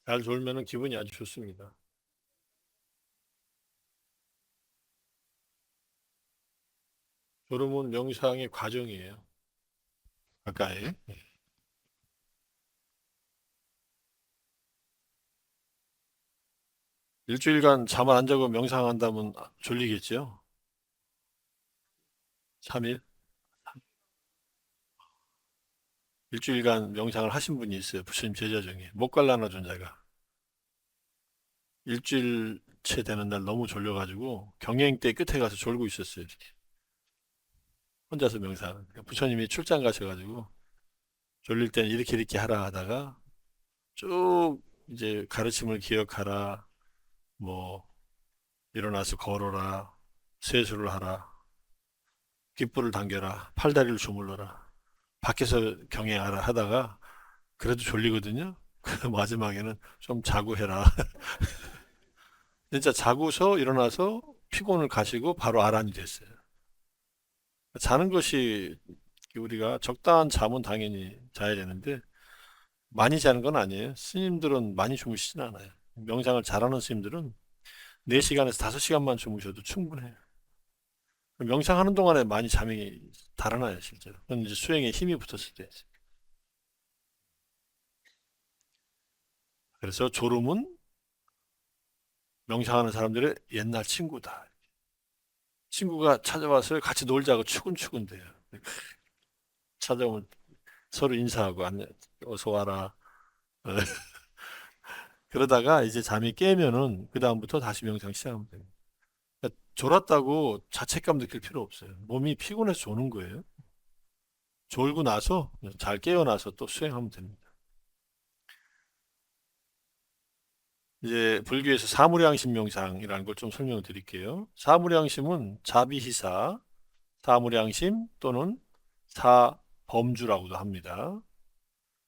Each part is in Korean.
잘 졸면은 기분이 아주 좋습니다. 졸음은 명상의 과정이에요. 가까이. 일주일간 잠을 안 자고 명상한다면 졸리겠죠? 3일? 일주일간 명상을 하신 분이 있어요. 부처님 제자 중에. 목갈라나 존자가. 일주일째 되는 날 너무 졸려가지고 경행대 끝에 가서 졸고 있었어요. 이렇게. 혼자서 명상. 그러니까 부처님이 출장 가셔가지고 졸릴 땐 이렇게 이렇게 하라 하다가 쭉 이제 가르침을 기억하라. 뭐 일어나서 걸어라. 세수를 하라. 깃불을 당겨라. 팔다리를 주물러라. 밖에서 경행하라 하다가 그래도 졸리거든요. 그 마지막에는 좀 자고 해라. 진짜 자고서 일어나서 피곤을 가시고 바로 아란이 됐어요. 자는 것이 우리가 적당한 잠은 당연히 자야 되는데 많이 자는 건 아니에요. 스님들은 많이 주무시진 않아요. 명상을 잘하는 스님들은 4시간에서 5시간만 주무셔도 충분해요. 명상하는 동안에 많이 잠이 달아나요, 실제로. 그건 이제 수행에 힘이 붙었을 때. 그래서 졸음은 명상하는 사람들의 옛날 친구다. 친구가 찾아와서 같이 놀자고 추근추근대요. 찾아오면 서로 인사하고 어서 와라. 그러다가 이제 잠이 깨면은 그 다음부터 다시 명상 시작하면 돼요. 그러니까 졸았다고 자책감 느낄 필요 없어요. 몸이 피곤해서 조는 거예요. 졸고 나서 잘 깨어나서 또 수행하면 됩니다. 이제 불교에서 사무량심 명상이라는 걸 좀 설명을 드릴게요. 사무량심은 자비희사, 사무량심 또는 사범주라고도 합니다.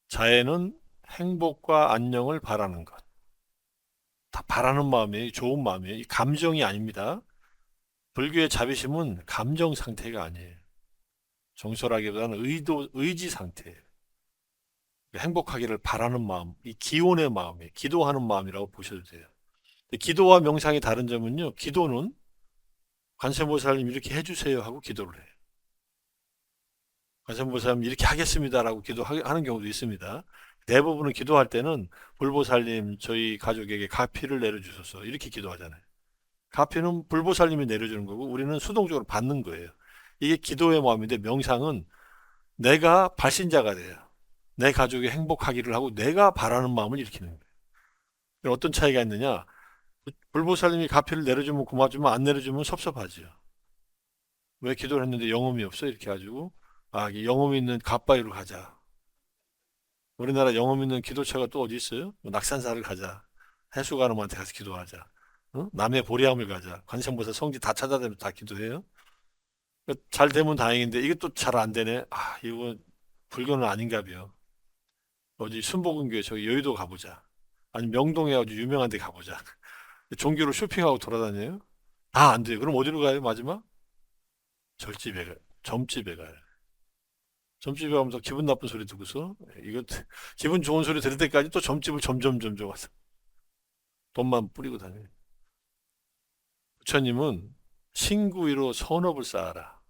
자애는 행복과 안녕을 바라는 것. 다 바라는 마음이에요. 좋은 마음이에요. 이 감정이 아닙니다. 불교의 자비심은 감정 상태가 아니에요. 정설하기보다는 의지 상태예요. 행복하기를 바라는 마음, 이 기원의 마음이에요. 기도하는 마음이라고 보셔도 돼요. 기도와 명상의 다른 점은요. 기도는 관세음보살님 이렇게 해주세요 하고 기도를 해요. 관세음보살님 이렇게 하겠습니다라고 기도하는 경우도 있습니다. 대부분은 기도할 때는 불보살님 저희 가족에게 가피를 내려주셔서 이렇게 기도하잖아요. 가피는 불보살님이 내려주는 거고 우리는 수동적으로 받는 거예요. 이게 기도의 마음인데 명상은 내가 발신자가 돼요. 내 가족이 행복하기를 하고 내가 바라는 마음을 일으키는 거예요. 어떤 차이가 있느냐? 불보살님이 가피를 내려주면 고마주면 안 내려주면 섭섭하지요. 왜 기도를 했는데 영혼이 없어? 이렇게 가지고 이 영혼 있는 갓바위로 가자. 우리나라 영혼 있는 기도처가 또 어디 있어요? 뭐 낙산사를 가자. 해수가름한테 가서 기도하자. 어? 남해 보리암을 가자. 관세음보살 성지 다 찾아다니면 다 기도해요. 잘 되면 다행인데 이게 또 잘 안 되네. 이거 불교는 아닌가 봐요. 어디 순복음교회 저기 여의도 가보자. 아니 명동에 아주 유명한 데 가보자. 종교로 쇼핑하고 돌아다녀요? 안 돼요. 그럼 어디로 가요, 마지막? 절집에 가요. 점집에 가요. 점집에 가면서 기분 나쁜 소리 듣고서 이거 기분 좋은 소리 들을 때까지 또 점집을 점점 와서 돈만 뿌리고 다녀요. 부처님은 신구위로 선업을 쌓아라.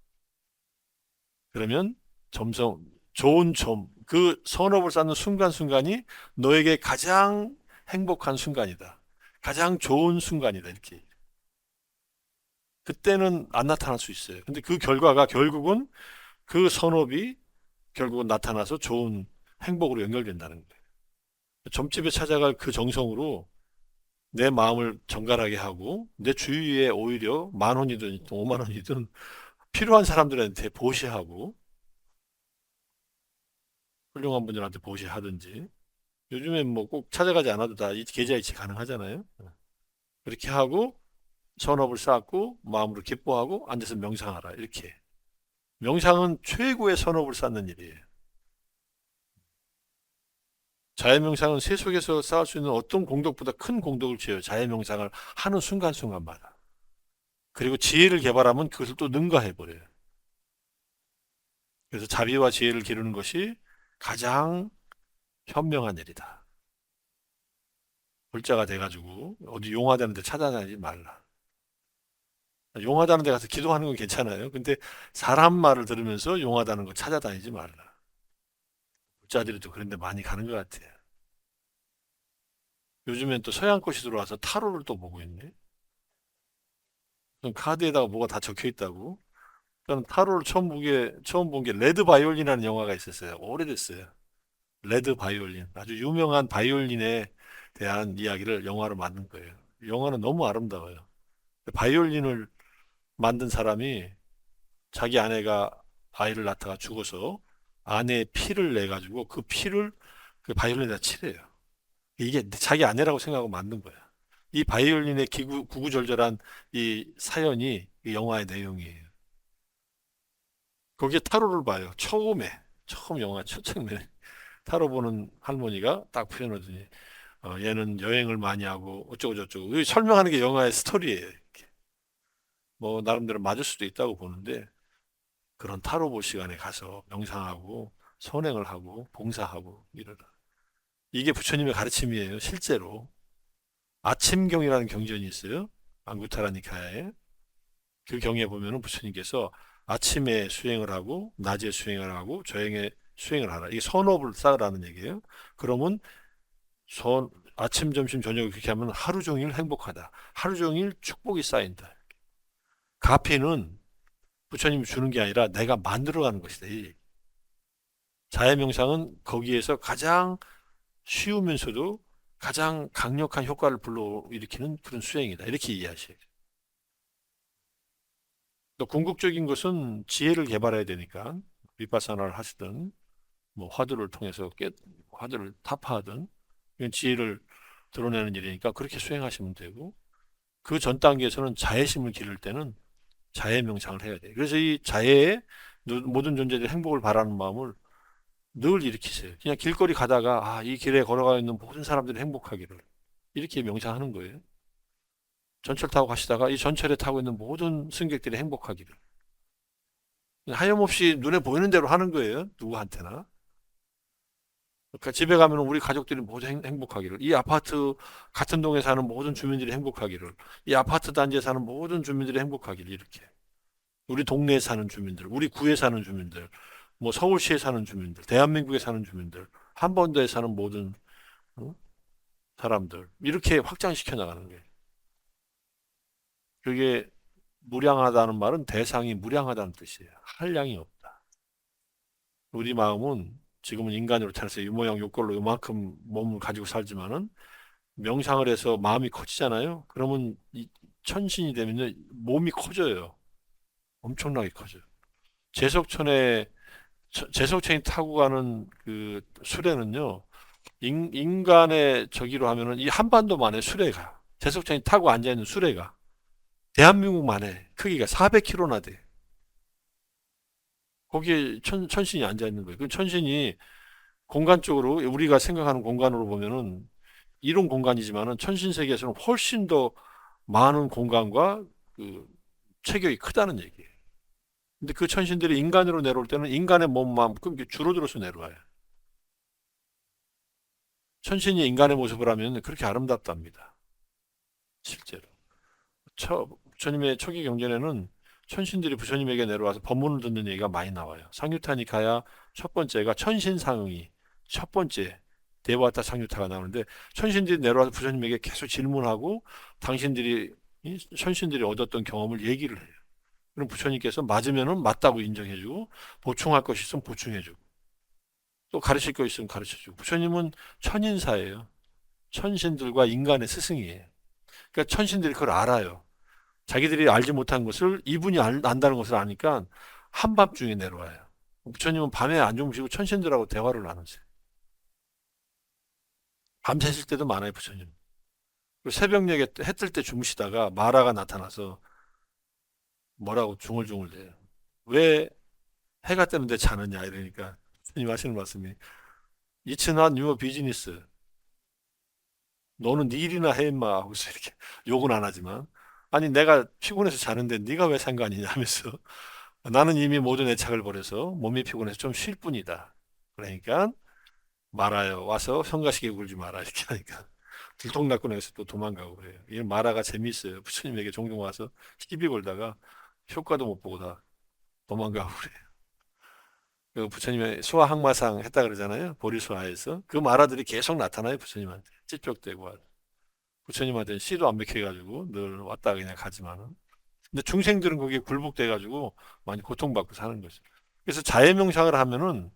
그러면 점점 좋은 그 선업을 쌓는 순간순간이 너에게 가장 행복한 순간이다. 가장 좋은 순간이다. 이렇게. 그때는 안 나타날 수 있어요. 근데 그 결과가 결국은 그 선업이 결국은 나타나서 좋은 행복으로 연결된다는 거예요. 점집에 찾아갈 그 정성으로 내 마음을 정갈하게 하고 내 주위에 오히려 10,000원이든 50,000원이든 필요한 사람들한테 보시하고 훌륭한 분들한테 보시하든지 요즘엔 뭐 꼭 찾아가지 않아도 다 계좌이체 가능하잖아요. 그렇게 하고 선업을 쌓고 마음으로 기뻐하고 앉아서 명상하라 이렇게. 명상은 최고의 선업을 쌓는 일이에요. 자해명상은 세속에서 쌓을 수 있는 어떤 공덕보다 큰 공덕을 지어요. 자해명상을 하는 순간순간마다. 그리고 지혜를 개발하면 그것을 또 능가해버려요. 그래서 자비와 지혜를 기르는 것이 가장 현명한 일이다. 골자가 돼가지고 어디 용하다는 데 찾아다니지 말라. 용하다는 데 가서 기도하는 건 괜찮아요. 근데 사람 말을 들으면서 용하다는 거 찾아다니지 말라. 골자들이 또 그런 데 많이 가는 것 같아요. 요즘엔 또 서양꽃이 들어와서 타로를 또 보고 있네. 그럼 카드에다가 뭐가 다 적혀 있다고. 저는 타로를 처음 본 게 레드 바이올린이라는 영화가 있었어요. 오래됐어요. 레드 바이올린. 아주 유명한 바이올린에 대한 이야기를 영화로 만든 거예요. 영화는 너무 아름다워요. 바이올린을 만든 사람이 자기 아내가 아이를 낳다가 죽어서 아내의 피를 내 가지고 그 피를 그 바이올린에다 칠해요. 이게 자기 아내라고 생각하고 만든 거야. 이 바이올린의 구구절절한 이 사연이 이 영화의 내용이에요. 거기에 타로를 봐요. 처음 영화 첫 장면에 타로 보는 할머니가 딱 표현하더니 얘는 여행을 많이 하고 어쩌고 저쩌고 이 설명하는 게 영화의 스토리예요. 이렇게. 뭐 나름대로 맞을 수도 있다고 보는데 그런 타로 볼 시간에 가서 명상하고 선행을 하고 봉사하고 이러라. 이게 부처님의 가르침이에요. 실제로. 아침경이라는 경전이 있어요. 안구타라 니카야에. 그 경에 보면은 부처님께서 아침에 수행을 하고 낮에 수행을 하고 저녁에 수행을 하라. 이게 선업을 쌓으라는 얘기예요. 그러면 아침, 점심, 저녁을 그렇게 하면 하루 종일 행복하다. 하루 종일 축복이 쌓인다. 가피는 부처님이 주는 게 아니라 내가 만들어가는 것이다. 이 자해명상은 거기에서 가장 쉬우면서도 가장 강력한 효과를 불러일으키는 그런 수행이다. 이렇게 이해하셔야 돼요. 또 궁극적인 것은 지혜를 개발해야 되니까 위파사나를 하시든 뭐 화두를 통해서 화두를 타파하든 이건 지혜를 드러내는 일이니까 그렇게 수행하시면 되고 그 전 단계에서는 자애심을 기를 때는 자애 명상을 해야 돼요. 그래서 이 자애에 모든 존재들이 행복을 바라는 마음을 늘 일으키세요. 그냥 길거리 가다가 이 길에 걸어가 있는 모든 사람들이 행복하기를 이렇게 명상하는 거예요. 전철 타고 가시다가 이 전철에 타고 있는 모든 승객들이 행복하기를 하염없이 눈에 보이는 대로 하는 거예요. 누구한테나. 그러니까 집에 가면 우리 가족들이 모두 행복하기를 이 아파트 같은 동에 사는 모든 주민들이 행복하기를 이 아파트 단지에 사는 모든 주민들이 행복하기를 이렇게 우리 동네에 사는 주민들, 우리 구에 사는 주민들, 뭐 서울시에 사는 주민들, 대한민국에 사는 주민들, 한반도에 사는 모든 어? 사람들 이렇게 확장시켜 나가는 거예요. 그게 무량하다는 말은 대상이 무량하다는 뜻이에요. 한량이 없다. 우리 마음은 지금은 인간으로 태어나서 이 모양 요꼴로 요만큼 몸을 가지고 살지만은 명상을 해서 마음이 커지잖아요. 그러면 이 천신이 되면 몸이 커져요. 엄청나게 커져요. 제석천에 제석천이 타고 가는 그 수레는요. 인간의 저기로 하면은 이 한반도만의 수레가 제석천이 타고 앉아 있는 수레가 대한민국만의 크기가 400km나 돼. 거기에 천신이 앉아 있는 거예요. 그 천신이 공간적으로 우리가 생각하는 공간으로 보면은 이론 공간이지만은 천신 세계에서는 훨씬 더 많은 공간과 그 체격이 크다는 얘기예요. 근데 그 천신들이 인간으로 내려올 때는 인간의 몸만큼 줄어들어서 내려와요. 천신이 인간의 모습을 하면 그렇게 아름답답니다. 실제로. 부처님의 초기 경전에는 천신들이 부처님에게 내려와서 법문을 듣는 얘기가 많이 나와요. 상유타니카야 첫 번째가 천신상응이 첫 번째 대와타 상유타가 나오는데 천신들이 내려와서 부처님에게 계속 질문하고 당신들이 천신들이 얻었던 경험을 얘기를 해요. 그럼 부처님께서 맞으면은 맞다고 인정해주고 보충할 것이 있으면 보충해주고 또 가르칠 거 있으면 가르쳐주고 부처님은 천인사예요. 천신들과 인간의 스승이에요. 그러니까 천신들이 그걸 알아요. 자기들이 알지 못한 것을 이분이 안다는 것을 아니까 한밤중에 내려와요. 부처님은 밤에 안 주무시고 천신들하고 대화를 나누세요. 밤새실 때도 많아요, 부처님. 그리고 새벽녘에 해 뜰 때 주무시다가 마라가 나타나서 뭐라고 중얼중얼대요. 왜 해가 뜨는데 자느냐 이러니까 부처님 하시는 말씀이 It's not your business. 너는 네 일이나 해 임마 하고서 이렇게 욕은 안 하지만 아니 내가 피곤해서 자는데 네가 왜 상관이냐 하면서 나는 이미 모든 애착을 버려서 몸이 피곤해서 좀 쉴 뿐이다. 그러니까 말아요. 와서 성가시게 굴지 마라 이렇게 하니까 들통났구나 해서 또 도망가고 그래요. 이 마라가 재미있어요. 부처님에게 종종 와서 시비 걸다가 효과도 못 보고 다 도망가고 그래요. 그 부처님의 수화항마상 했다 그러잖아요. 보리수화에서 그 마라들이 계속 나타나요. 부처님한테 찝쩍대고 와요. 부처님한테 씨도 안 먹혀가지고 늘 왔다 그냥 가지만은. 근데 중생들은 거기에 굴복돼가지고 많이 고통받고 사는 거죠. 그래서 자해명상을 하면은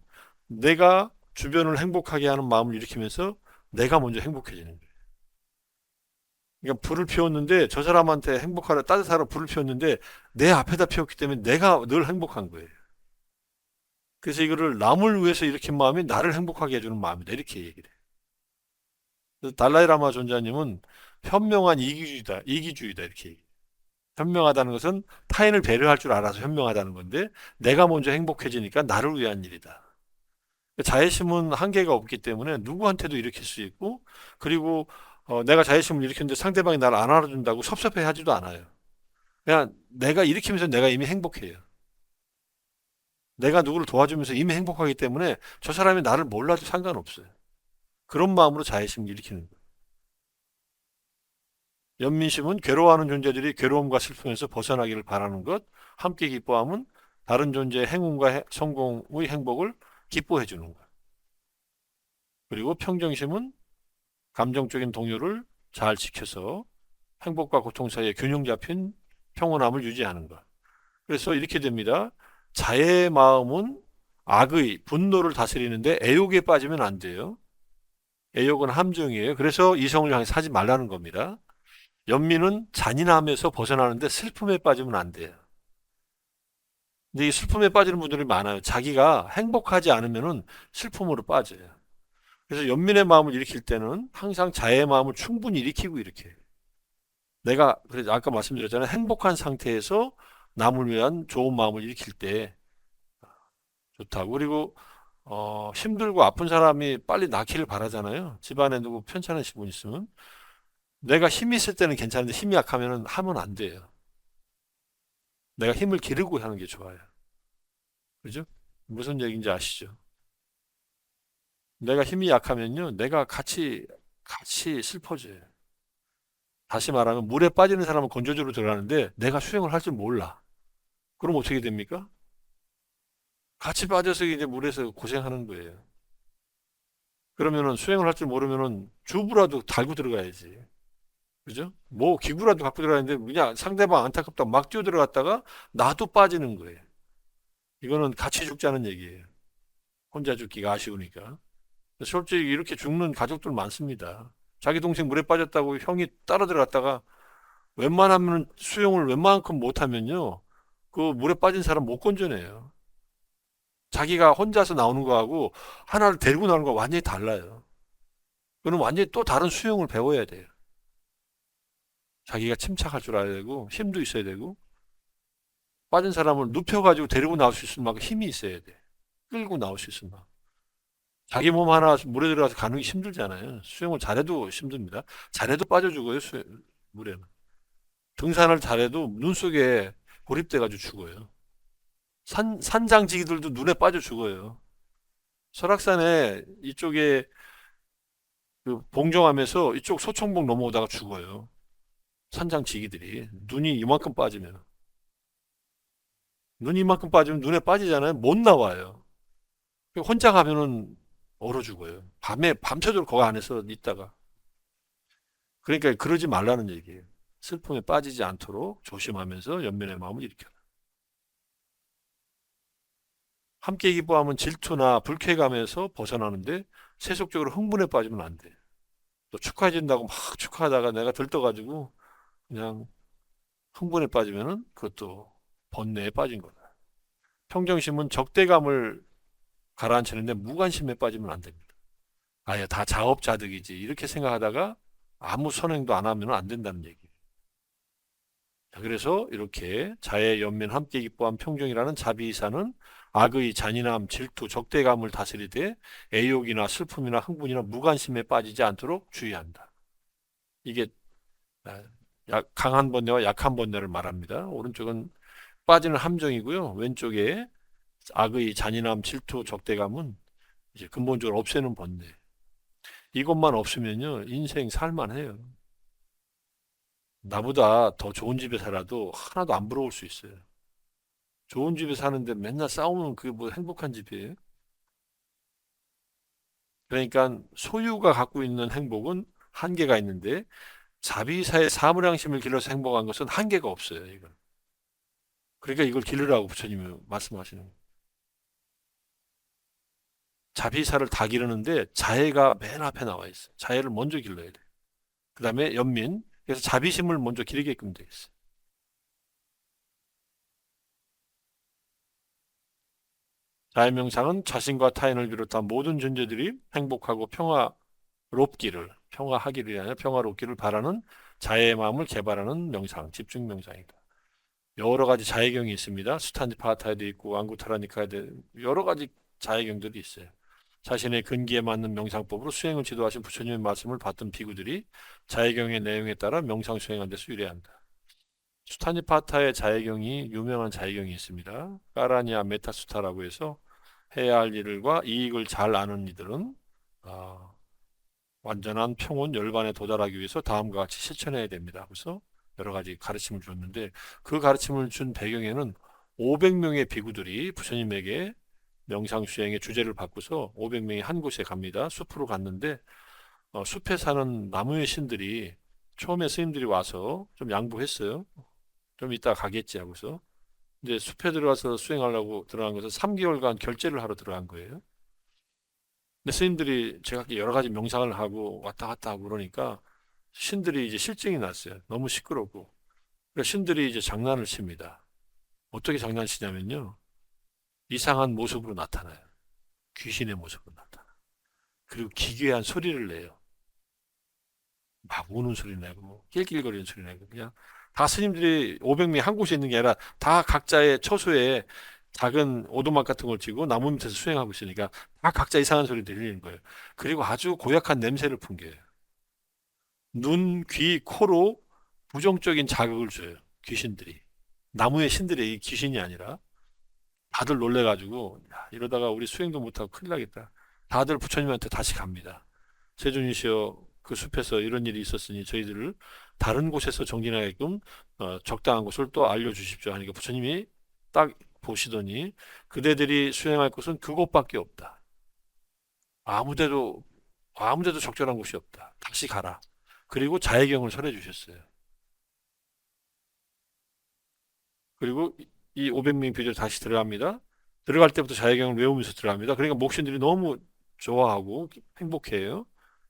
내가 주변을 행복하게 하는 마음을 일으키면서 내가 먼저 행복해지는 거예요. 그러니까 불을 피웠는데 저 사람한테 행복하라 따뜻하라 불을 피웠는데 내 앞에다 피웠기 때문에 내가 늘 행복한 거예요. 그래서 이거를 남을 위해서 일으킨 마음이 나를 행복하게 해주는 마음이다 이렇게 얘기를 해요. 그래서 달라이라마 존자님은 현명한 이기주의다 이기주의다 이렇게 얘기해요. 현명하다는 것은 타인을 배려할 줄 알아서 현명하다는 건데 내가 먼저 행복해지니까 나를 위한 일이다. 자애심은 한계가 없기 때문에 누구한테도 일으킬 수 있고 그리고 내가 자애심을 일으켰는데 상대방이 나를 안 알아준다고 섭섭해 하지도 않아요. 그냥 내가 일으키면서 내가 이미 행복해요. 내가 누구를 도와주면서 이미 행복하기 때문에 저 사람이 나를 몰라도 상관없어요. 그런 마음으로 자애심을 일으키는 거예요. 연민심은 괴로워하는 존재들이 괴로움과 슬픔에서 벗어나기를 바라는 것, 함께 기뻐함은 다른 존재의 행운과 성공의 행복을 기뻐해 주는 것. 그리고 평정심은 감정적인 동요를 잘 지켜서 행복과 고통 사이에 균형 잡힌 평온함을 유지하는 것. 그래서 이렇게 됩니다. 자애의 마음은 악의 분노를 다스리는데 애욕에 빠지면 안 돼요. 애욕은 함정이에요. 그래서 이성을 향해서 하지 말라는 겁니다. 연민은 잔인함에서 벗어나는데 슬픔에 빠지면 안 돼요. 근데 이 슬픔에 빠지는 분들이 많아요. 자기가 행복하지 않으면은 슬픔으로 빠져요. 그래서 연민의 마음을 일으킬 때는 항상 자애의 마음을 충분히 일으키고 이렇게 해요. 내가 그래서 아까 말씀드렸잖아요. 행복한 상태에서 남을 위한 좋은 마음을 일으킬 때 좋다고. 그리고 힘들고 아픈 사람이 빨리 낫기를 바라잖아요. 집안에 누구 편찮으신 분 있으면 내가 힘이 있을 때는 괜찮은데 힘이 약하면 하면 안 돼요. 내가 힘을 기르고 하는 게 좋아요. 그죠? 무슨 얘기인지 아시죠? 내가 힘이 약하면요, 내가 같이 슬퍼져요. 다시 말하면 물에 빠지는 사람은 건조주로 들어가는데 내가 수영을 할 줄 몰라. 그럼 어떻게 됩니까? 같이 빠져서 이제 물에서 고생하는 거예요. 그러면은 수영을 할 줄 모르면은 주부라도 달고 들어가야지. 그죠? 뭐 기구라도 갖고 들어가는데 그냥 상대방 안타깝다고 막 뛰어 들어갔다가 나도 빠지는 거예요. 이거는 같이 죽자는 얘기예요. 혼자 죽기가 아쉬우니까. 솔직히 이렇게 죽는 가족들 많습니다. 자기 동생 물에 빠졌다고 형이 따라 들어갔다가 웬만하면 수영을 웬만큼 못하면요. 그 물에 빠진 사람 못 건져내요. 자기가 혼자서 나오는 거하고 하나를 데리고 나오는 거 완전히 달라요. 그는 완전히 또 다른 수영을 배워야 돼요. 자기가 침착할 줄 알아야 되고 힘도 있어야 되고 빠진 사람을 눕혀가지고 데리고 나올 수 있을 만큼 힘이 있어야 돼. 끌고 나올 수 있을 만큼. 자기 몸 하나 물에 들어가서 가는 게 힘들잖아요. 수영을 잘해도 힘듭니다. 잘해도 빠져 죽어요, 물에는. 등산을 잘해도 눈 속에 고립돼가지고 죽어요. 산장지기들도 눈에 빠져 죽어요. 설악산에 이쪽에 그 봉정하면서 이쪽 소청봉 넘어오다가 죽어요. 산장지기들이. 눈이 이만큼 빠지면. 눈이 이만큼 빠지면 눈에 빠지잖아요. 못 나와요. 혼자 가면은 얼어 죽어요. 밤에 밤새도록 거기 안에서 있다가. 그러니까 그러지 말라는 얘기예요. 슬픔에 빠지지 않도록 조심하면서 연민의 마음을 일으켜라. 함께 기뻐하면 질투나 불쾌감에서 벗어나는데 세속적으로 흥분에 빠지면 안 돼. 또 축하해준다고 막 축하하다가 내가 들떠가지고 그냥 흥분에 빠지면은 그것도 번뇌에 빠진 거다. 평정심은 적대감을 가라앉히는데 무관심에 빠지면 안 됩니다. 아예 다 자업자득이지 이렇게 생각하다가 아무 선행도 안 하면 안 된다는 얘기예요. 그래서 이렇게 자애, 연민, 함께 기뻐함, 평정이라는 자비이사는 악의 잔인함, 질투, 적대감을 다스리되 애욕이나 슬픔이나 흥분이나 무관심에 빠지지 않도록 주의한다. 이게 강한 번뇌와 약한 번뇌를 말합니다. 오른쪽은 빠지는 함정이고요. 왼쪽에 악의 잔인함, 질투, 적대감은 이제 근본적으로 없애는 번뇌. 이것만 없으면요, 인생 살만해요. 나보다 더 좋은 집에 살아도 하나도 안 부러울 수 있어요. 좋은 집에 사는데 맨날 싸우면 그게 뭐 행복한 집이에요? 그러니까 소유가 갖고 있는 행복은 한계가 있는데 자비사의 사무량심을 길러서 행복한 것은 한계가 없어요, 이건. 그러니까 이걸 기르라고 부처님이 말씀하시는 거예요. 자비사를 다 기르는데 자애가 맨 앞에 나와 있어요. 자애를 먼저 길러야 돼. 그 다음에 연민. 그래서 자비심을 먼저 기르게끔 돼 있어요. 자애명상은 자신과 타인을 비롯한 모든 존재들이 행복하고 평화하기를 아니라 평화롭기를 바라는 자애의 마음을 개발하는 명상, 집중 명상이다. 여러 가지 자해경이 있습니다. 수탄지파타에도 있고 앙구타라니카에도 여러 가지 자해경들이 있어요. 자신의 근기에 맞는 명상법으로 수행을 지도하신 부처님의 말씀을 받던 비구들이 자해경의 내용에 따라 명상 수행한 데서 유래한다. 수타니파타의 자해경이 유명한 자해경이 있습니다. 까라니아 메타수타라고 해서 해야 할 일과 이익을 잘 아는 이들은 아, 완전한 평온 열반에 도달하기 위해서 다음과 같이 실천해야 됩니다. 그래서 여러 가지 가르침을 줬는데 그 가르침을 준 배경에는 500명의 비구들이 부처님에게 명상 수행의 주제를 받고서 500명이 한 곳에 갑니다. 숲으로 갔는데 숲에 사는 나무의 신들이 처음에 스님들이 와서 좀 양보했어요. 좀 이따 가겠지 하고서. 이제 숲에 들어가서 수행하려고 들어간 것은 3개월간 결제를 하러 들어간 거예요. 근데 스님들이 제가 여러 가지 명상을 하고 왔다 갔다 하고 그러니까 신들이 이제 실증이 났어요. 너무 시끄럽고. 그래서 신들이 이제 장난을 칩니다. 어떻게 장난치냐면요. 이상한 모습으로 나타나요. 귀신의 모습으로 나타나. 그리고 기괴한 소리를 내요. 막 우는 소리 내고, 낄낄거리는 소리 내고, 그냥 다 스님들이 500명이 한 곳에 있는 게 아니라 다 각자의 처소에 작은 오두막 같은 걸 쥐고 나무 밑에서 수행하고 있으니까 다 각자 이상한 소리 들리는 거예요. 그리고 아주 고약한 냄새를 풍겨요. 눈, 귀, 코로 부정적인 자극을 줘요. 귀신들이. 나무의 신들이 이 귀신이 아니라 다들 놀래가지고 야, 이러다가 우리 수행도 못하고 큰일 나겠다. 다들 부처님한테 다시 갑니다. 세존이시여 그 숲에서 이런 일이 있었으니 저희들을 다른 곳에서 정진하게끔 적당한 곳을 또 알려주십시오 하니까 부처님이 딱 보시더니 그대들이 수행할 곳은 그곳밖에 없다. 아무데도 아무데도 적절한 곳이 없다. 다시 가라. 그리고 자해경을 설해 주셨어요. 그리고 이 500명 비조 다시 들어갑니다. 들어갈 때부터 자해경을 외우면서 들어갑니다. 그러니까 목신들이 너무 좋아하고 행복해요.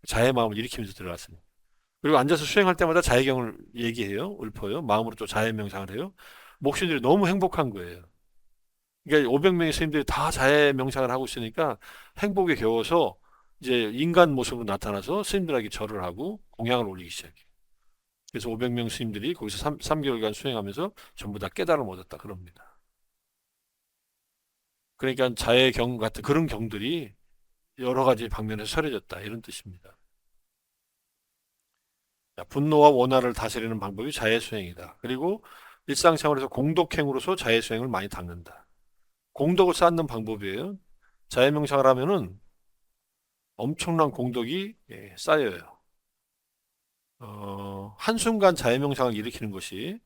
자해 마음을 일으키면서 들어갔습니다. 그리고 앉아서 수행할 때마다 자해경을 얘기해요. 읊어요. 마음으로 또 자해 명상을 해요. 목신들이 너무 행복한 거예요. 그러니까 500명의 스님들이 다 자해 명상을 하고 있으니까 행복에 겨워서 이제 인간 모습으로 나타나서 스님들에게 절을 하고 공양을 올리기 시작해요. 그래서 500명 스님들이 거기서 3개월간 수행하면서 전부 다 깨달음을 얻었다 그럽니다. 그러니까 자해 경 같은 그런 경들이 여러 가지 방면에서 설해졌다 이런 뜻입니다. 자, 분노와 원한을 다스리는 방법이 자해 수행이다. 그리고 일상생활에서 공덕행으로서 자해 수행을 많이 닦는다. 공덕을 쌓는 방법이에요. 자해 명상을 하면은 엄청난 공덕이 쌓여요. 한순간 자해 명상을 일으키는 것이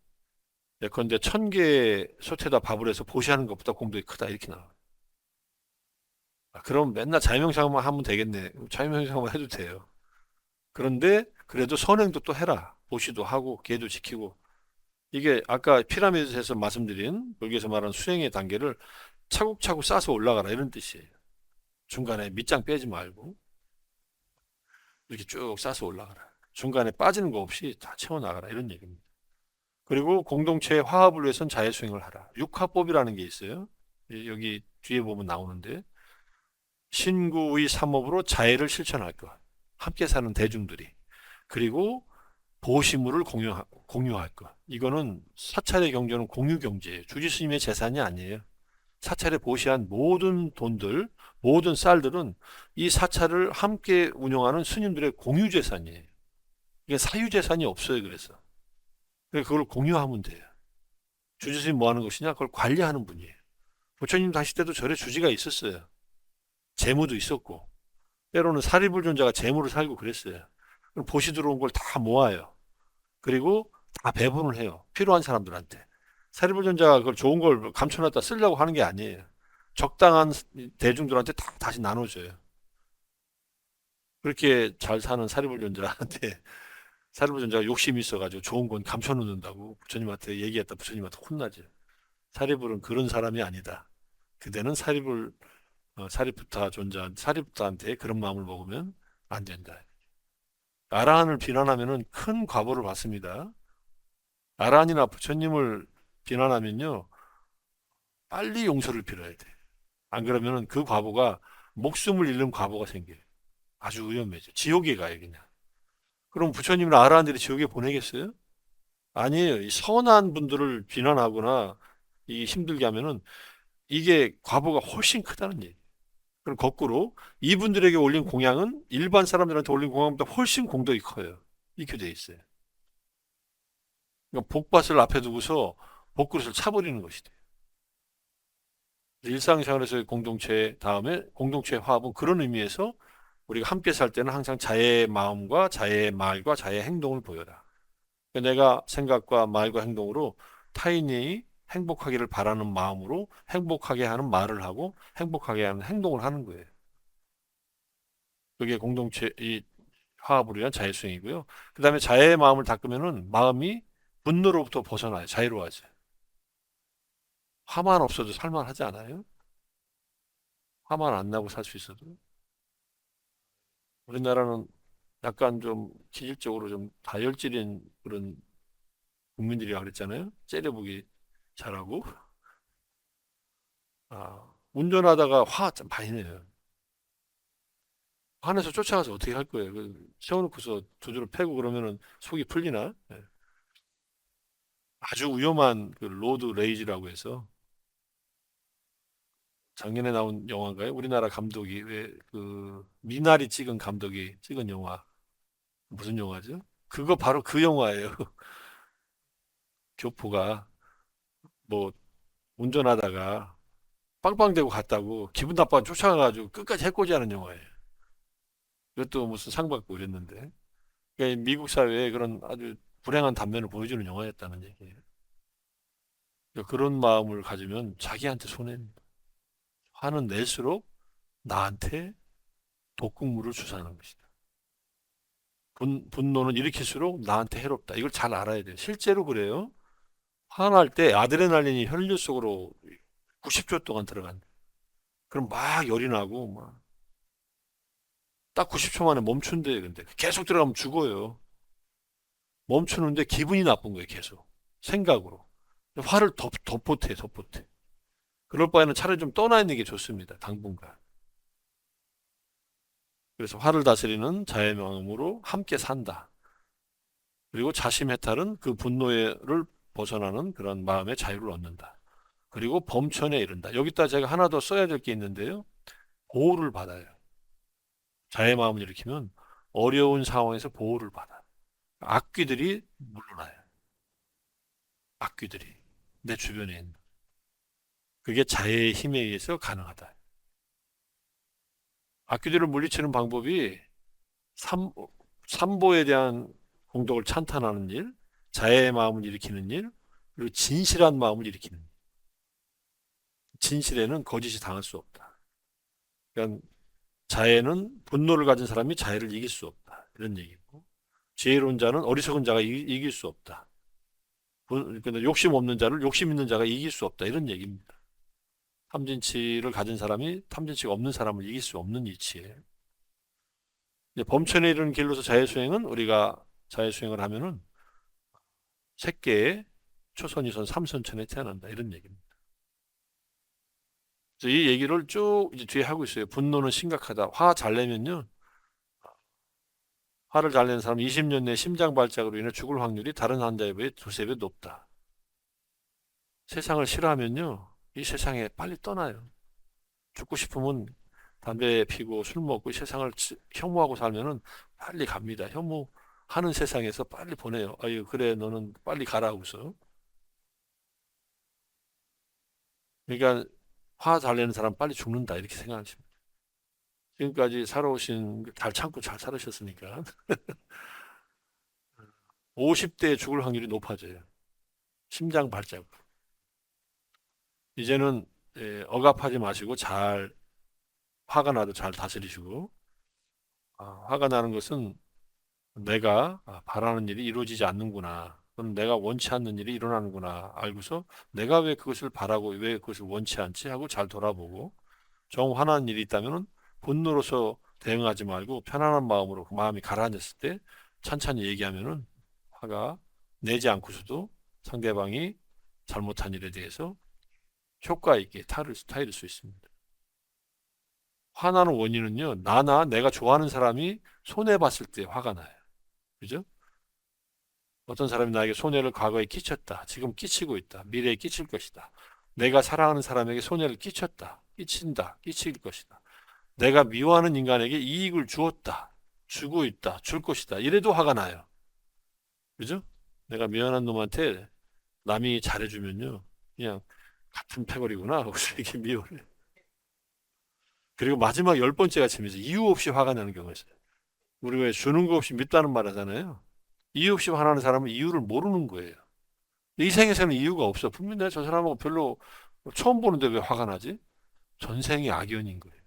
예컨대 1000개 솥에다 밥을 해서 보시하는 것보다 공덕이 크다 이렇게 나와요. 아, 그럼 맨날 자해 명상만 하면 되겠네. 자해 명상만 해도 돼요. 그런데 그래도 선행도 또 해라. 보시도 하고 계도 지키고 이게 아까 피라미드에서 말씀드린 여기에서 말하는 수행의 단계를 차곡차곡 쌓아서 올라가라 이런 뜻이에요. 중간에 밑장 빼지 말고 이렇게 쭉 쌓아서 올라가라. 중간에 빠지는 거 없이 다 채워나가라 이런 얘기입니다. 그리고 공동체의 화합을 위해선 자해수행을 하라. 육화법이라는 게 있어요. 여기 뒤에 보면 나오는데 신구의 삼업으로 자해를 실천할 것. 함께 사는 대중들이. 그리고 보시물을 공유할 것. 이거는 사찰의 경제는 공유 경제예요. 주지 스님의 재산이 아니에요. 사찰에 보시한 모든 돈들, 모든 쌀들은 이 사찰을 함께 운영하는 스님들의 공유 재산이에요. 이게 사유 재산이 없어요. 그래서 그걸 공유하면 돼요. 주지 스님 뭐 하는 것이냐? 그걸 관리하는 분이에요. 부처님 다시 때도 절에 주지가 있었어요. 재무도 있었고. 때로는 사리불존자가 재물을 살고 그랬어요. 그럼 보시 들어온 걸 다 모아요. 그리고 다 배분을 해요. 필요한 사람들한테. 사리불존자가 그걸 좋은 걸 감춰놨다 쓰려고 하는 게 아니에요. 적당한 대중들한테 다 다시 나눠줘요. 그렇게 잘 사는 사리불존자한테 사리불존자가 욕심이 있어가지고 좋은 건 감춰놓는다고 부처님한테 얘기했다 부처님한테 혼나죠. 사리불은 그런 사람이 아니다. 그대는 사리부타 사리부타한테 그런 마음을 먹으면 안 된다. 아라한을 비난하면은 큰 과보를 받습니다. 아라한이나 부처님을 비난하면요, 빨리 용서를 빌어야 돼. 안 그러면은 그 과보가 목숨을 잃는 과보가 생겨요. 아주 위험해져. 지옥에 가요, 그냥. 그럼 부처님이나 아라한들이 지옥에 보내겠어요? 아니에요. 이 선한 분들을 비난하거나 이 힘들게 하면은 이게 과보가 훨씬 크다는 얘기. 그럼 거꾸로 이분들에게 올린 공양은 일반 사람들한테 올린 공양보다 훨씬 공덕이 커요. 이렇게 돼 있어요. 그러니까 복밭을 앞에 두고서 복그릇을 차버리는 것이 돼요. 일상생활에서의 공동체 다음에 공동체의 화합은 그런 의미에서 우리가 함께 살 때는 항상 자의 마음과 자의 말과 자의 행동을 보여라. 그러니까 내가 생각과 말과 행동으로 타인이 행복하기를 바라는 마음으로 행복하게 하는 말을 하고 행복하게 하는 행동을 하는 거예요. 그게 공동체 이 화합을 위한 자율성이고요. 그 다음에 자의 마음을 닦으면은 마음이 분노로부터 벗어나요. 자유로워져요. 화만 없어도 살만하지 않아요? 화만 안 나고 살 수 있어도. 우리나라는 약간 좀 기질적으로 좀 다혈질인 그런 국민들이라 그랬잖아요. 째려보기 잘하고. 운전하다가 화 좀 많이 내요. 화내서 쫓아가서 어떻게 할 거예요? 세워놓고서 조절을 패고 그러면은 속이 풀리나? 예. 아주 위험한 그 로드 레이지라고 해서 작년에 나온 영화인가요? 우리나라 감독이 왜 그 미나리 찍은 감독이 찍은 영화 무슨 영화죠? 그거 바로 그 영화예요. 교포가 뭐 운전하다가 빵빵대고 갔다고 기분 나빠 쫓아가가지고 끝까지 해코지하는 영화예요. 그것도 무슨 상 받고 그랬는데. 그러니까 미국 사회에 그런 아주 불행한 단면을 보여주는 영화였다는 얘기예요. 그러니까 그런 마음을 가지면 자기한테 손해입니다. 화는 낼수록 나한테 독극물을 주사하는 것이다. 분노는 일으킬수록 나한테 해롭다. 이걸 잘 알아야 돼요. 실제로 그래요. 화날 때 아드레날린이 혈류 속으로 90초 동안 들어간다. 그럼 막 열이 나고 막 딱 90초 만에 멈춘대. 근데 계속 들어가면 죽어요. 멈추는데 기분이 나쁜 거예요. 계속 생각으로. 화를 덮어대, 덮어대. 그럴 바에는 차라리 좀 떠나 있는 게 좋습니다. 당분간. 그래서 화를 다스리는 자의 마음으로 함께 산다. 그리고 자심해탈은 그 분노를 벗어나는 그런 마음의 자유를 얻는다. 그리고 범천에 이른다. 여기다 제가 하나 더 써야 될 게 있는데요. 보호를 받아요. 자의 마음을 일으키면 어려운 상황에서 보호를 받아. 악귀들이 물러나요. 악귀들이. 내 주변에 있는. 그게 자의 힘에 의해서 가능하다. 악귀들을 물리치는 방법이 삼, 삼보에 대한 공덕을 찬탄하는 일, 자의 마음을 일으키는 일, 그리고 진실한 마음을 일으키는 일. 진실에는 거짓이 당할 수 없다. 그러니까 자애는 분노를 가진 사람이 자애를 이길 수 없다. 이런 얘기고. 지혜로운 자는 어리석은 자가 이길 수 없다. 근데 욕심 없는 자를 욕심 있는 자가 이길 수 없다. 이런 얘기입니다. 탐진치를 가진 사람이 탐진치가 없는 사람을 이길 수 없는 이치예요. 이제 범천에 이르는 길로서 자해수행은 우리가 자해수행을 하면은 색계의 초선이선 삼선천에 태어난다. 이런 얘기입니다. 그래서 이 얘기를 쭉 이제 뒤에 하고 있어요. 분노는 심각하다. 화 잘 내면요. 화를 잘 내는 사람은 20년 내 심장 발작으로 인해 죽을 확률이 다른 환자에 비해 두세 배 높다. 세상을 싫어하면요. 이 세상에 빨리 떠나요. 죽고 싶으면 담배 피고 술 먹고 이 세상을 혐오하고 살면은 빨리 갑니다. 혐오하는 세상에서 빨리 보내요. 아유, 그래, 너는 빨리 가라 하고서. 그러니까 화 잘 내는 사람 빨리 죽는다. 이렇게 생각하십니다. 지금까지 살아오신 잘 참고 잘 살으셨으니까 50대에 죽을 확률이 높아져요. 심장 발작. 이제는 억압하지 마시고 잘 화가 나도 잘 다스리시고 화가 나는 것은 내가 바라는 일이 이루어지지 않는구나. 그럼 내가 원치 않는 일이 일어나는구나. 알고서 내가 왜 그것을 바라고 왜 그것을 원치 않지 하고 잘 돌아보고 정 화나는 일이 있다면 분노로서 대응하지 말고 편안한 마음으로 그 마음이 가라앉았을 때 찬찬히 얘기하면은 화가 내지 않고서도 상대방이 잘못한 일에 대해서 효과 있게 타이를 수 있습니다. 화나는 원인은요, 나나 내가 좋아하는 사람이 손해봤을 때 화가 나요. 그죠? 어떤 사람이 나에게 손해를 과거에 끼쳤다. 지금 끼치고 있다. 미래에 끼칠 것이다. 내가 사랑하는 사람에게 손해를 끼쳤다. 끼친다. 끼칠 것이다. 내가 미워하는 인간에게 이익을 주었다. 주고 있다. 줄 것이다. 이래도 화가 나요. 그죠? 내가 미안한 놈한테 남이 잘해주면요. 그냥 같은 패거리구나 하고 이렇게 미워해. 그리고 마지막 열 번째가 재밌어요. 이유 없이 화가 나는 경우가 있어요. 우리 왜 주는 거 없이 밉다는 말 하잖아요. 이유 없이 화나는 사람은 이유를 모르는 거예요. 이 생에서는 이유가 없어. 분명히 내가 저 사람하고 별로 처음 보는데 왜 화가 나지? 전생이 악연인 거예요.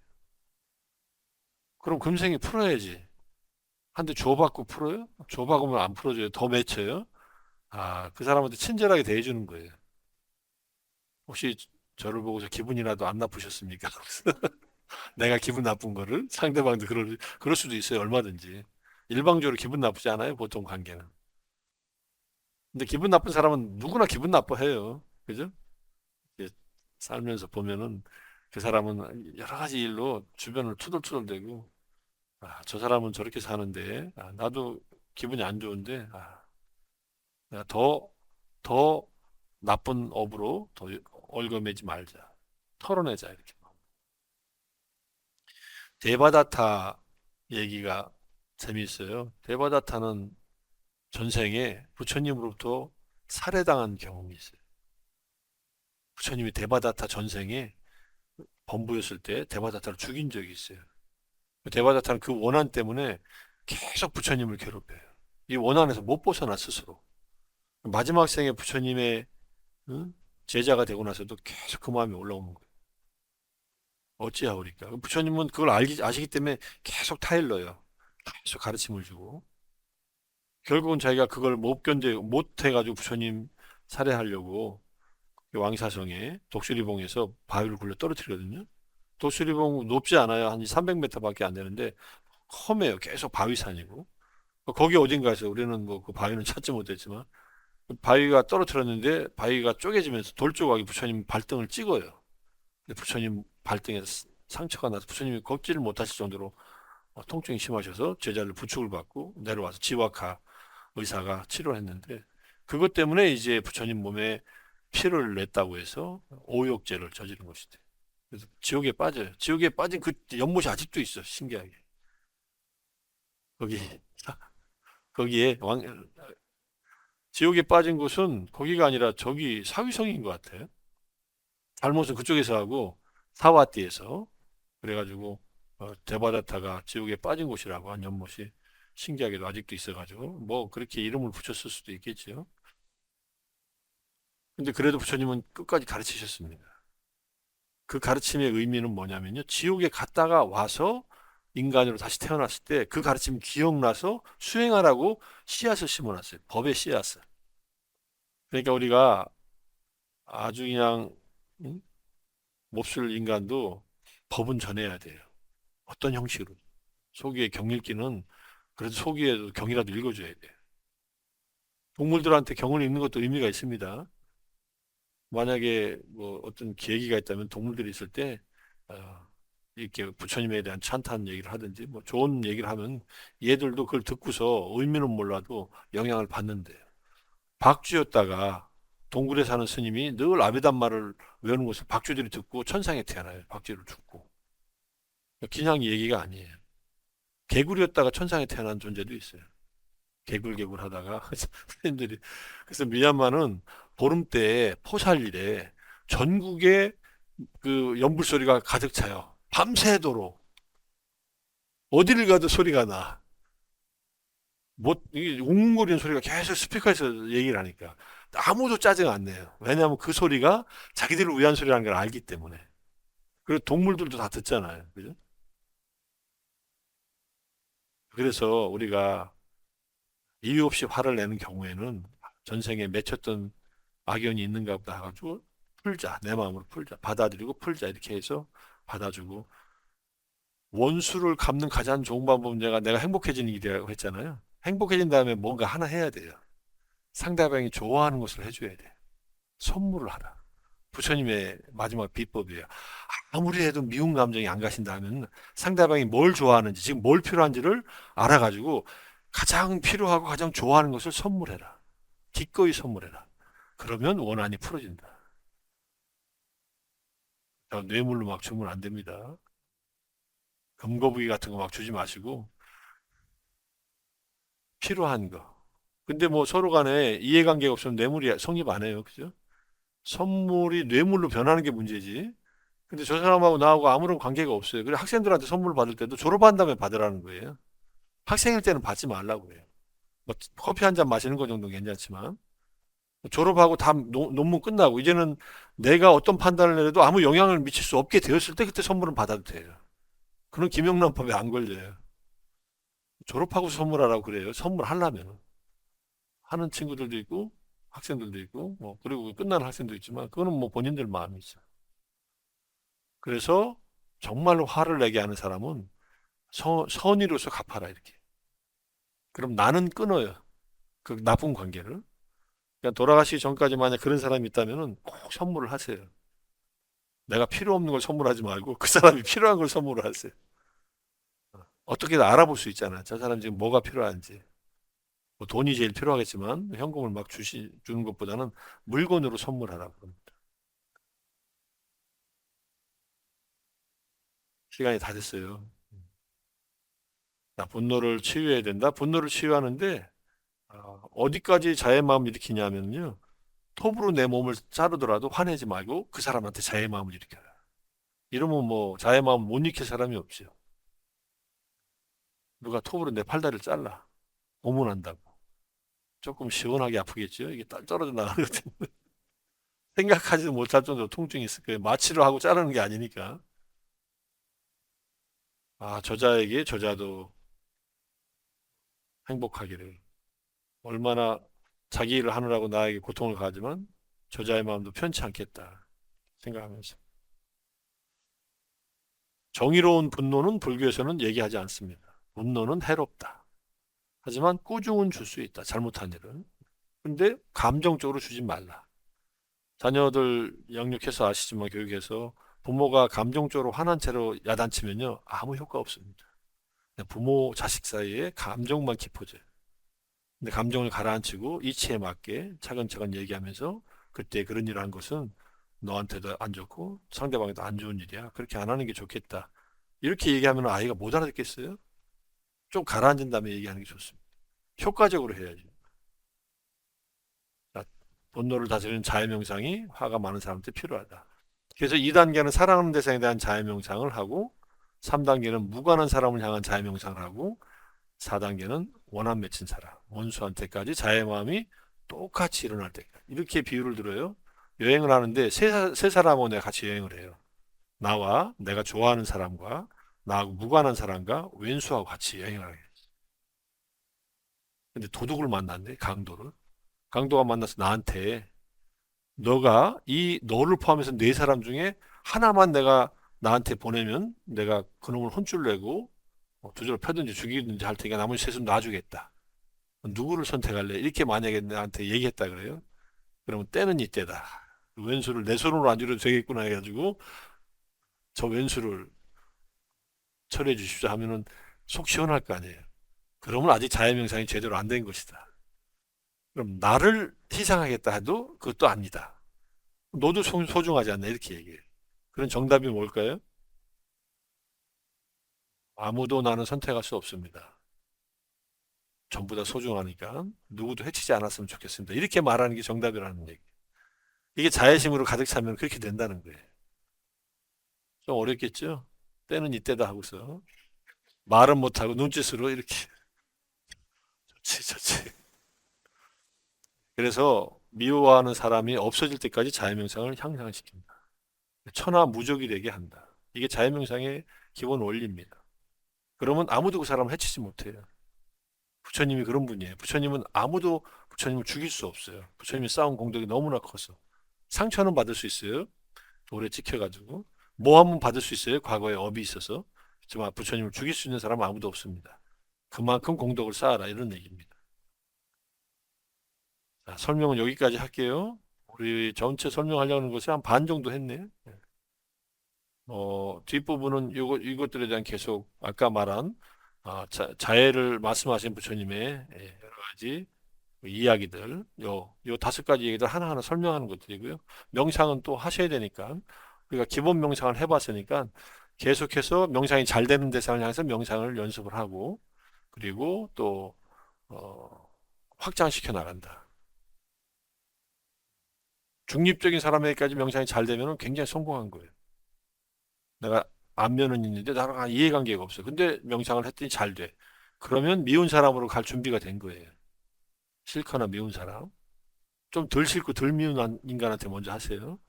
그럼 금생이 풀어야지. 한 대 줘받고 풀어요? 줘받으면 안 풀어줘요. 더 맺혀요? 그 사람한테 친절하게 대해주는 거예요. 혹시 저를 보고서 기분이라도 안 나쁘셨습니까? 내가 기분 나쁜 거를 상대방도 그럴 수도 있어요. 얼마든지. 일방적으로 기분 나쁘지 않아요. 보통 관계는. 근데 기분 나쁜 사람은 누구나 기분 나빠해요. 그죠? 이제 살면서 보면은 그 사람은 여러 가지 일로 주변을 투덜투덜대고 저 사람은 저렇게 사는데 나도 기분이 안 좋은데 내가 더 나쁜 업으로 더 얽어매지 말자. 털어내자 이렇게. 데바다타 얘기가 재미있어요. 데바다타는 전생에 부처님으로부터 살해당한 경험이 있어요. 부처님이 데바다타 전생에 범부였을 때 데바다타를 죽인 적이 있어요. 데바다타는 그 원한 때문에 계속 부처님을 괴롭혀요. 이 원한에서 못 벗어나 스스로. 마지막 생에 부처님의 응? 제자가 되고 나서도 계속 그 마음이 올라오는 거예요. 어찌하오리까? 부처님은 그걸 아시기 때문에 계속 타일러요. 계속 가르침을 주고. 결국은 자기가 그걸 못 해가지고 부처님 살해하려고 왕사성에 독수리봉에서 바위를 굴려 떨어뜨리거든요. 독수리봉 높지 않아요. 한 300m밖에 안 되는데 험해요. 계속 바위산이고. 거기 어딘가에서 우리는 뭐 그 바위는 찾지 못했지만 그 바위가 떨어뜨렸는데 바위가 쪼개지면서 돌 조각이 부처님 발등을 찍어요. 근데 부처님 발등에 상처가 나서 부처님이 걷지를 못하실 정도로 통증이 심하셔서 제자를 부축을 받고 내려와서 지와카 의사가 치료를 했는데 그것 때문에 이제 부처님 몸에 피를 냈다고 해서 오욕죄를 저지른 것이대. 그래서 지옥에 빠져요. 지옥에 빠진 그 연못이 아직도 있어. 신기하게. 거기 거기에 지옥에 빠진 곳은 거기가 아니라 저기 사위성인 것 같아요. 잘못은 그쪽에서 하고 사와띠에서 그래가지고 데바다타가 지옥에 빠진 곳이라고 한 연못이 신기하게도 아직도 있어가지고 뭐 그렇게 이름을 붙였을 수도 있겠지요. 근데 그래도 부처님은 끝까지 가르치셨습니다. 그 가르침의 의미는 뭐냐면요. 지옥에 갔다가 와서 인간으로 다시 태어났을 때 그 가르침 기억나서 수행하라고 씨앗을 심어놨어요. 법의 씨앗을. 그러니까 우리가 아주 그냥 응? 몹쓸 인간도 법은 전해야 돼요. 어떤 형식으로. 속이의 경읽기는 그래도 속이에도 경이라도 읽어줘야 돼요. 동물들한테 경을 읽는 것도 의미가 있습니다. 만약에 뭐 어떤 계기가 있다면 동물들이 있을 때 어, 이렇게 부처님에 대한 찬탄 얘기를 하든지 뭐 좋은 얘기를 하면 얘들도 그걸 듣고서 의미는 몰라도 영향을 받는데요. 박쥐였다가 동굴에 사는 스님이 늘 아비담마를 외우는 것을 박쥐들이 듣고 천상에 태어나요. 박쥐를 죽고. 그냥 얘기가 아니에요. 개구리였다가 천상에 태어난 존재도 있어요. 개굴개굴 하다가 스님들이 그래서 미얀마는 보름 때 포살일에 전국에 그 연불 소리가 가득 차요. 밤새도록. 어디를 가도 소리가 나. 뭐, 이 웅웅거리는 소리가 계속 스피커에서 얘기를 하니까 아무도 짜증 안 내요. 왜냐하면 그 소리가 자기들을 위한 소리라는 걸 알기 때문에. 그리고 동물들도 다 듣잖아요. 그죠? 그래서 우리가 이유 없이 화를 내는 경우에는 전생에 맺혔던 악연이 있는가 보다 해가지고 풀자. 내 마음으로 풀자. 받아들이고 풀자. 이렇게 해서 받아주고 원수를 갚는 가장 좋은 방법은 내가 행복해지는 일이라고 했잖아요. 행복해진 다음에 뭔가 하나 해야 돼요. 상대방이 좋아하는 것을 해줘야 돼. 선물을 하라. 부처님의 마지막 비법이에요. 아무리 해도 미운 감정이 안 가신다면 상대방이 뭘 좋아하는지, 지금 뭘 필요한지를 알아가지고 가장 필요하고 가장 좋아하는 것을 선물해라. 기꺼이 선물해라. 그러면 원한이 풀어진다. 뇌물로 막 주면 안 됩니다. 금거북이 같은 거 막 주지 마시고 필요한 거. 근데 뭐 서로 간에 이해관계가 없으면 뇌물이 성립 안 해요. 그죠? 선물이 뇌물로 변하는 게 문제지. 근데 저 사람하고 나하고 아무런 관계가 없어요. 그래 학생들한테 선물 받을 때도 졸업한 다음에 받으라는 거예요. 학생일 때는 받지 말라고 해요. 뭐 커피 한 잔 마시는 거 정도는 괜찮지만 졸업하고 다 논문 끝나고 이제는 내가 어떤 판단을 내려도 아무 영향을 미칠 수 없게 되었을 때 그때 선물은 받아도 돼요. 그런 김영란법에 안 걸려요. 졸업하고 선물하라고 그래요. 선물하려면 하는 친구들도 있고 학생들도 있고 뭐 그리고 끝나는 학생도 있지만 그거는 뭐 본인들 마음이죠. 그래서 정말로 화를 내게 하는 사람은 선의로서 갚아라 이렇게. 그럼 나는 끊어요. 그 나쁜 관계를. 그냥 돌아가시기 전까지 만약 그런 사람이 있다면은 꼭 선물을 하세요. 내가 필요 없는 걸 선물하지 말고 그 사람이 필요한 걸 선물을 하세요. 어떻게든 알아볼 수 있잖아. 저 사람 지금 뭐가 필요한지. 뭐 돈이 제일 필요하겠지만 현금을 막 주는 것보다는 물건으로 선물하라고 합니다. 시간이 다 됐어요. 자, 분노를 치유해야 된다. 분노를 치유하는데 어디까지 자의 마음을 일으키냐면요. 톱으로 내 몸을 자르더라도 화내지 말고 그 사람한테 자의 마음을 일으켜라. 이러면 뭐 자의 마음을 못 익힐 사람이 없죠. 누가 톱으로 내 팔다리를 잘라. 고문한다고. 조금 시원하게 아프겠죠. 이게 딸 떨어져 나가는 것 같은데. 생각하지도 못할 정도로 통증이 있을 거예요. 마취를 하고 자르는 게 아니니까. 저자에게 저자도 행복하기를. 얼마나 자기 일을 하느라고 나에게 고통을 가지만 저자의 마음도 편치 않겠다 생각하면서. 정의로운 분노는 불교에서는 얘기하지 않습니다. 분노는 해롭다. 하지만 꾸중은 줄 수 있다. 잘못한 일은. 근데 감정적으로 주지 말라. 자녀들 양육해서 아시지만 교육에서 부모가 감정적으로 화난 채로 야단치면요. 아무 효과 없습니다. 부모 자식 사이에 감정만 깊어져요. 근데 감정을 가라앉히고 이치에 맞게 차근차근 얘기하면서 그때 그런 일을 한 것은 너한테도 안 좋고 상대방에도 안 좋은 일이야. 그렇게 안 하는 게 좋겠다. 이렇게 얘기하면 아이가 못 알아듣겠어요? 좀 가라앉은 다음에 얘기하는 게 좋습니다. 효과적으로 해야지. 자, 분노를 다스리는 자해명상이 화가 많은 사람한테 필요하다. 그래서 2단계는 사랑하는 대상에 대한 자해명상을 하고 3단계는 무관한 사람을 향한 자해명상을 하고 4단계는 원한 맺힌 사람, 원수한테까지 자의 마음이 똑같이 일어날 때까지. 이렇게 비유를 들어요. 여행을 하는데 세 사람하고 내가 같이 여행을 해요. 나와 내가 좋아하는 사람과 나하고 무관한 사람과 왼수하고 같이 여행을 하게. 근데 도둑을 만났네, 강도를. 강도가 만나서 나한테 너가 이 너를 포함해서 네 사람 중에 하나만 내가 나한테 보내면 내가 그놈을 혼쭐 내고 두 줄을 펴든지 죽이든지 할 테니까 나머지 셋은 놔주겠다. 누구를 선택할래? 이렇게 만약에 나한테 얘기했다 그래요. 그러면 때는 이때다. 왼수를 내 손으로 안 줘도 되겠구나 해가지고 저 왼수를 처리해 주십시오 하면은 속 시원할 거 아니에요. 그러면 아직 자해명상이 제대로 안 된 것이다. 그럼 나를 희생하겠다 해도 그것도 아니다. 너도 소중하지 않나 이렇게 얘기해요. 그런 정답이 뭘까요? 아무도 나는 선택할 수 없습니다. 전부 다 소중하니까 누구도 해치지 않았으면 좋겠습니다. 이렇게 말하는 게 정답이라는 얘기. 이게 자애심으로 가득 차면 그렇게 된다는 거예요. 좀 어렵겠죠? 때는 이때다 하고서. 말은 못하고 눈짓으로 이렇게 좋지, 좋지. 그래서 미워하는 사람이 없어질 때까지 자유명상을 향상시킨다. 천하무적이 되게 한다. 이게 자유명상의 기본 원리입니다. 그러면 아무도 그 사람을 해치지 못해요. 부처님이 그런 분이에요. 부처님은 아무도 부처님을 죽일 수 없어요. 부처님이 쌓은 공덕이 너무나 커서. 상처는 받을 수 있어요. 돌에 찍혀가지고. 모함은 받을 수 있어요. 과거에 업이 있어서. 하지만 부처님을 죽일 수 있는 사람은 아무도 없습니다. 그만큼 공덕을 쌓아라. 이런 얘기입니다. 자, 설명은 여기까지 할게요. 우리 전체 설명하려는 것이 한 반 정도 했네. 뒷부분은 이것들에 대한 계속 아까 말한 자해를 말씀하신 부처님의 여러 가지 이야기들, 요 다섯 가지 얘기들 하나하나 설명하는 것들이고요. 명상은 또 하셔야 되니까 우리가 기본 명상을 해봤으니까 계속해서 명상이 잘 되는 대상을 향해서 명상을 연습을 하고 그리고 또 어, 확장시켜 나간다. 중립적인 사람에게까지 명상이 잘 되면 굉장히 성공한 거예요. 내가 안면은 있는데 나랑 이해관계가 없어. 근데 명상을 했더니 잘 돼. 그러면 미운 사람으로 갈 준비가 된 거예요. 싫거나 미운 사람. 좀 덜 싫고 덜 미운 인간한테 먼저 하세요.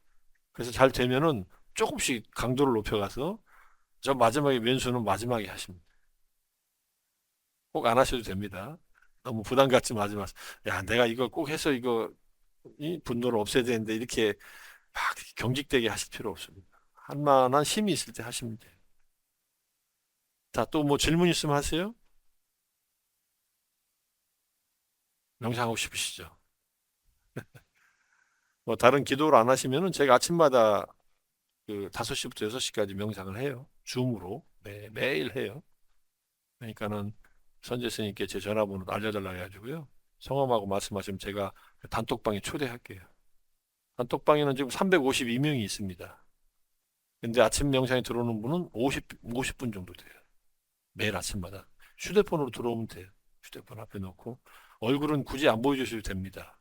그래서 잘 되면은 조금씩 강도를 높여가서 저 마지막에 왼수는 마지막에 하십니다. 꼭 안 하셔도 됩니다. 너무 부담 갖지 마세요. 야, 내가 이거 꼭 해서 이거 이 분노를 없애야 되는데 이렇게 막 경직되게 하실 필요 없습니다. 할 만한 힘이 있을 때 하시면 돼요. 자, 또 뭐 질문 있으면 하세요. 명상하고 싶으시죠? 뭐 다른 기도를 안 하시면은 제가 아침마다 그 5시부터 6시까지 명상을 해요. 줌으로. 네, 매일 해요. 그러니까는 선재 스님께 제 전화번호 알려달라 해가지고요. 성함하고 말씀하시면 제가 단톡방에 초대할게요. 단톡방에는 지금 352명이 있습니다. 근데 아침 명상에 들어오는 분은 50분 정도 돼요. 매일 아침마다. 휴대폰으로 들어오면 돼요. 휴대폰 앞에 놓고. 얼굴은 굳이 안 보여주셔도 됩니다.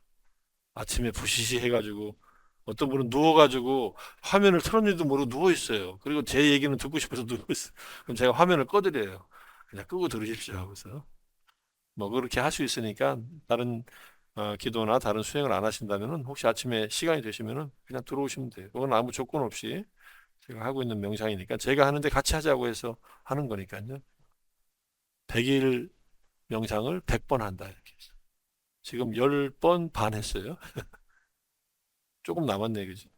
아침에 부시시 해가지고 어떤 분은 누워가지고 화면을 틀었는지도 모르고 누워있어요. 그리고 제 얘기는 듣고 싶어서 누워있어요. 그럼 제가 화면을 꺼드려요. 그냥 끄고 들으십시오 하고서. 뭐 그렇게 할 수 있으니까 다른 기도나 다른 수행을 안 하신다면은 혹시 아침에 시간이 되시면은 그냥 들어오시면 돼요. 그건 아무 조건 없이 제가 하고 있는 명상이니까 제가 하는데 같이 하자고 해서 하는 거니까요. 100일 명상을 100번 한다 이렇게 해서. 지금 10번 반 했어요. 조금 남았네 그지?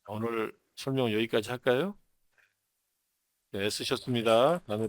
오늘 설명 여기까지 할까요? 네, 애쓰셨습니다. 다음에